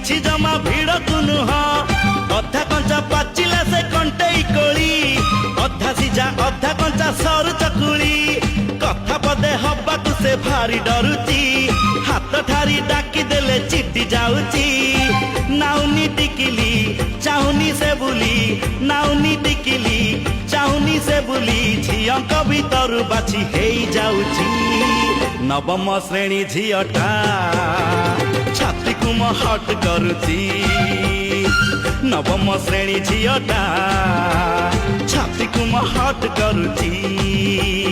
କିଛି ଜମା ଭିଡ଼କୁ ନୁହଁ ଅଧା କଞ୍ଚା ପାଚିଲା ସେ କଣ୍ଟେଇ କୋଳି ଅଧା ସିଝା ଅଧା କଞ୍ଚା ସରୁ ଚକୁଳି କଥା ପଦେ ହବାକୁ ସେ ଭାରି ଡରୁଛି ହାତ ଠାରି ଡାକି ଦେଲେ ଚିଟି ଯାଉଛି ନାଉନି ଟିକିଲି ଚାହୁଁନି ସେ ବୁଲି ନାଉନି ଟିକିଲି ଚାହୁଁନି ସେ ବୁଲି ଝିଅଙ୍କ ଭିତରୁ ବାଛି ହେଇ ଯାଉଛି ନବମ ଶ୍ରେଣୀ ଝିଅଟା ଛାତିକୁ ମୋ ହଟ୍ କରୁଛି ନବମ ଶ୍ରେଣୀ ଝିଅଟା ଛାତିକୁ ମୋ ହଟ୍ କରୁଛି।